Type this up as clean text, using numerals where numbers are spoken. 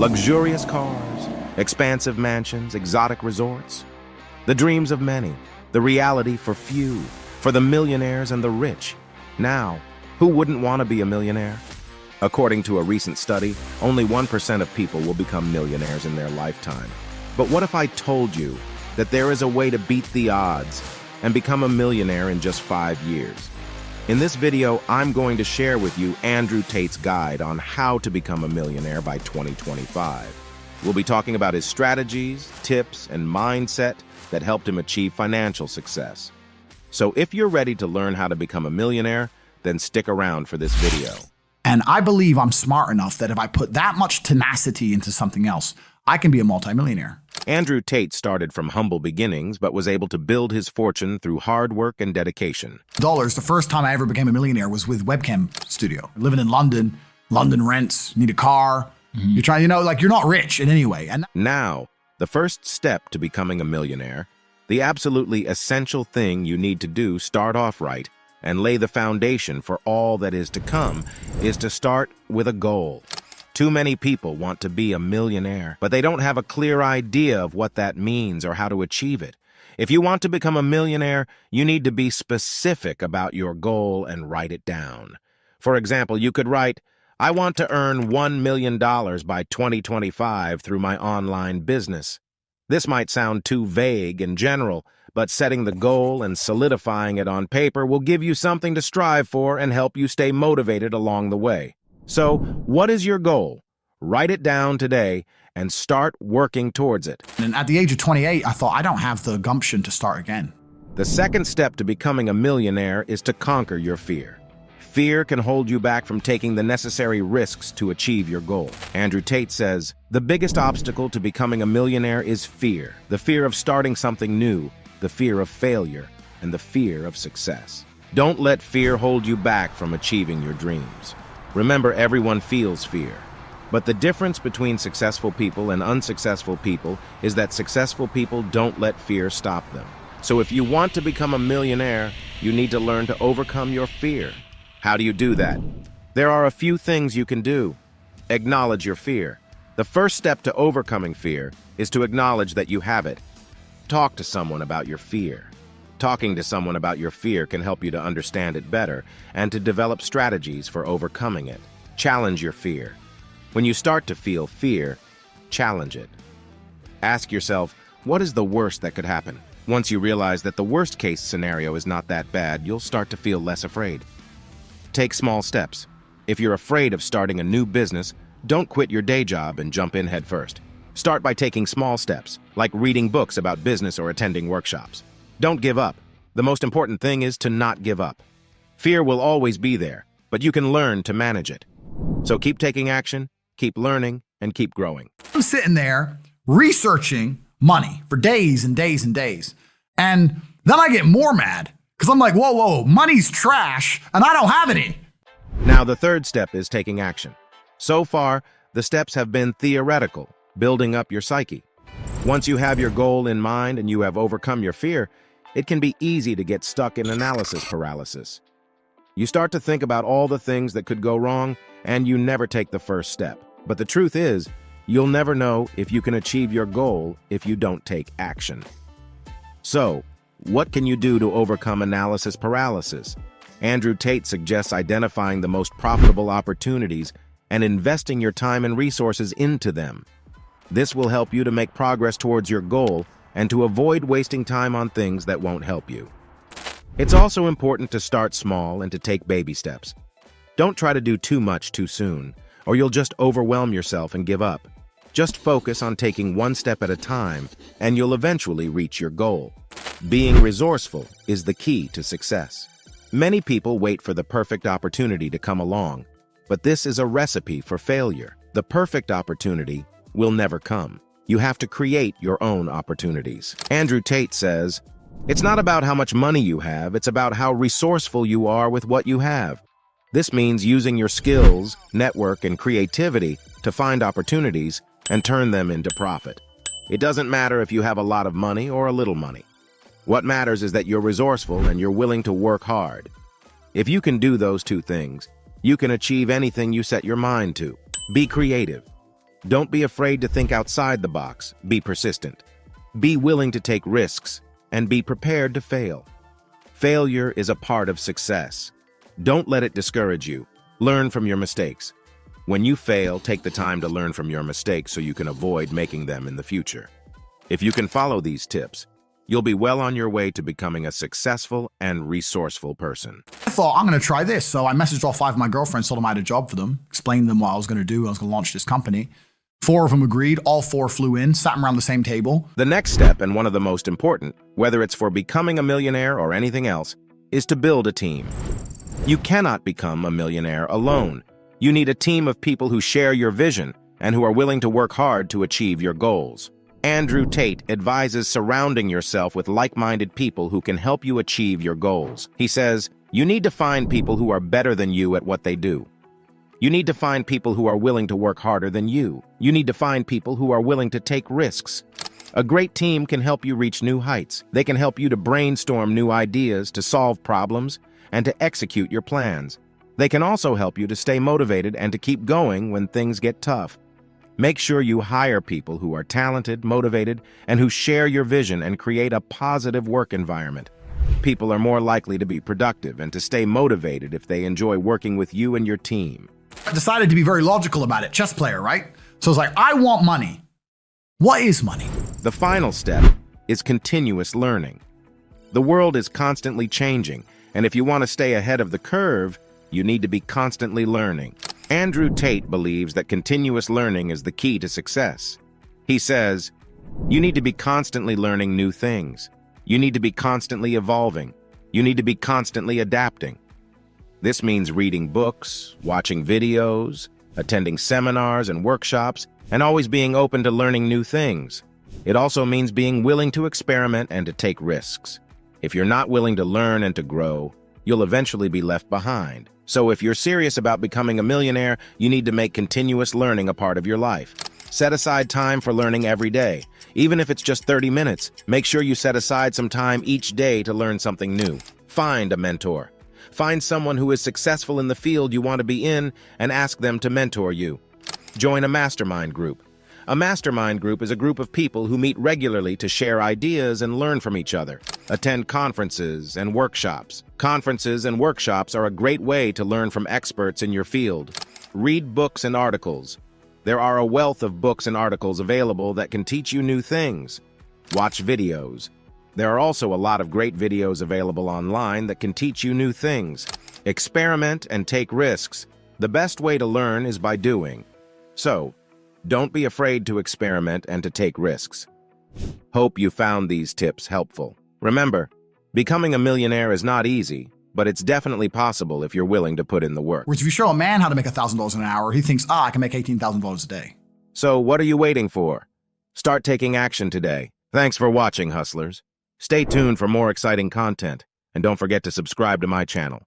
Luxurious cars, expansive mansions, exotic resorts. The dreams of many, the reality for few, for the millionaires and the rich. Now, who wouldn't want to be a millionaire? According to a recent study, only 1% of people will become millionaires in their lifetime. But what if I told you that there is a way to beat the odds and become a millionaire in just 5 years? In this video, I'm going to share with you Andrew Tate's guide on how to become a millionaire by 2025. We'll be talking about his strategies, tips, and mindset that helped him achieve financial success. So if you're ready to learn how to become a millionaire, then stick around for this video. And I believe I'm smart enough that if I put that much tenacity into something else, I can be a multimillionaire. Andrew Tate started from humble beginnings, but was able to build his fortune through hard work and dedication. Dollars, the first time I ever became a millionaire was with webcam studio. Living in London, London rents, need a car. You're trying, you're not rich in any way. And Now, the first step to becoming a millionaire, the absolutely essential thing you need to do, start off right and lay the foundation for all that is to come, is to start with a goal. Too many people want to be a millionaire, but they don't have a clear idea of what that means or how to achieve it. If you want to become a millionaire, you need to be specific about your goal and write it down. For example, you could write, I want to earn $1 million by 2025 through my online business. This might sound too vague and general, but setting the goal and solidifying it on paper will give you something to strive for and help you stay motivated along the way. So, what is your goal? Write it down today and start working towards it. And at the age of 28, I thought, I don't have the gumption to start again. The second step to becoming a millionaire is to conquer your fear. Fear can hold you back from taking the necessary risks to achieve your goal. Andrew Tate says, the biggest obstacle to becoming a millionaire is fear. The fear of starting something new, the fear of failure, and the fear of success. Don't let fear hold you back from achieving your dreams. Remember, everyone feels fear. But the difference between successful people and unsuccessful people is that successful people don't let fear stop them. So if you want to become a millionaire, you need to learn to overcome your fear. How do you do that? There are a few things you can do. Acknowledge your fear. The first step to overcoming fear is to acknowledge that you have it. Talk to someone about your fear. Talking to someone about your fear can help you to understand it better and to develop strategies for overcoming it. Challenge your fear. When you start to feel fear, challenge it. Ask yourself, what is the worst that could happen? Once you realize that the worst-case scenario is not that bad, you'll start to feel less afraid. Take small steps. If you're afraid of starting a new business, don't quit your day job and jump in headfirst. Start by taking small steps, like reading books about business or attending workshops. Don't give up. The most important thing is to not give up. Fear will always be there, but you can learn to manage it. So keep taking action, keep learning, and keep growing. I'm sitting there researching money for days and days and days. And then I get more mad because I'm like, whoa, money's trash and I don't have any. Now, the third step is taking action. So far, the steps have been theoretical, building up your psyche. Once you have your goal in mind and you have overcome your fear, it can be easy to get stuck in analysis paralysis. You start to think about all the things that could go wrong, and you never take the first step. But the truth is, you'll never know if you can achieve your goal if you don't take action. So, what can you do to overcome analysis paralysis? Andrew Tate suggests identifying the most profitable opportunities and investing your time and resources into them. This will help you to make progress towards your goal and to avoid wasting time on things that won't help you. It's also important to start small and to take baby steps. Don't try to do too much too soon, or you'll just overwhelm yourself and give up. Just focus on taking one step at a time, and you'll eventually reach your goal. Being resourceful is the key to success. Many people wait for the perfect opportunity to come along, but this is a recipe for failure. The perfect opportunity will never come. You have to create your own opportunities. Andrew Tate says, it's not about how much money you have, it's about how resourceful you are with what you have. This means using your skills, network, and creativity to find opportunities and turn them into profit. It doesn't matter if you have a lot of money or a little money. What matters is that you're resourceful and you're willing to work hard. If you can do those two things, you can achieve anything you set your mind to. Be creative. Don't be afraid to think outside the box. Be persistent. Be willing to take risks, and be prepared to fail. Failure is a part of success. Don't let it discourage you. Learn from your mistakes. When you fail, take the time to learn from your mistakes so you can avoid making them in the future. If you can follow these tips, you'll be well on your way to becoming a successful and resourceful person. I thought, I'm going to try this. So I messaged all 5 of my girlfriends, told them I had a job for them, explained to them what I was going to do. I was going to launch this company. 4 of them agreed. All 4 flew in, sat around the same table. The next step, and one of the most important, whether it's for becoming a millionaire or anything else, is to build a team. You cannot become a millionaire alone. You need a team of people who share your vision and who are willing to work hard to achieve your goals. Andrew Tate advises surrounding yourself with like-minded people who can help you achieve your goals. He says, you need to find people who are better than you at what they do. You need to find people who are willing to work harder than you. You need to find people who are willing to take risks. A great team can help you reach new heights. They can help you to brainstorm new ideas, to solve problems, and to execute your plans. They can also help you to stay motivated and to keep going when things get tough. Make sure you hire people who are talented, motivated, and who share your vision and create a positive work environment. People are more likely to be productive and to stay motivated if they enjoy working with you and your team. I decided to be very logical about it. Chess player, right? So I was like, I want money. What is money? The final step is continuous learning. The world is constantly changing, and if you want to stay ahead of the curve, you need to be constantly learning. Andrew Tate believes that continuous learning is the key to success. He says, you need to be constantly learning new things. You need to be constantly evolving. You need to be constantly adapting. This means reading books, watching videos, attending seminars and workshops, and always being open to learning new things. It also means being willing to experiment and to take risks. If you're not willing to learn and to grow, you'll eventually be left behind. So if you're serious about becoming a millionaire, you need to make continuous learning a part of your life. Set aside time for learning every day. Even if it's just 30 minutes, make sure you set aside some time each day to learn something new. Find a mentor. Find someone who is successful in the field you want to be in and ask them to mentor you. Join a mastermind group. A mastermind group is a group of people who meet regularly to share ideas and learn from each other. Attend conferences and workshops. Conferences and workshops are a great way to learn from experts in your field. Read books and articles. There are a wealth of books and articles available that can teach you new things. Watch videos. There are also a lot of great videos available online that can teach you new things. Experiment and take risks. The best way to learn is by doing. So, don't be afraid to experiment and to take risks. Hope you found these tips helpful. Remember, becoming a millionaire is not easy, but it's definitely possible if you're willing to put in the work. Whereas if you show a man how to make $1,000 an hour, he thinks, I can make $18,000 a day. So what are you waiting for? Start taking action today. Thanks for watching, hustlers. Stay tuned for more exciting content, and don't forget to subscribe to my channel.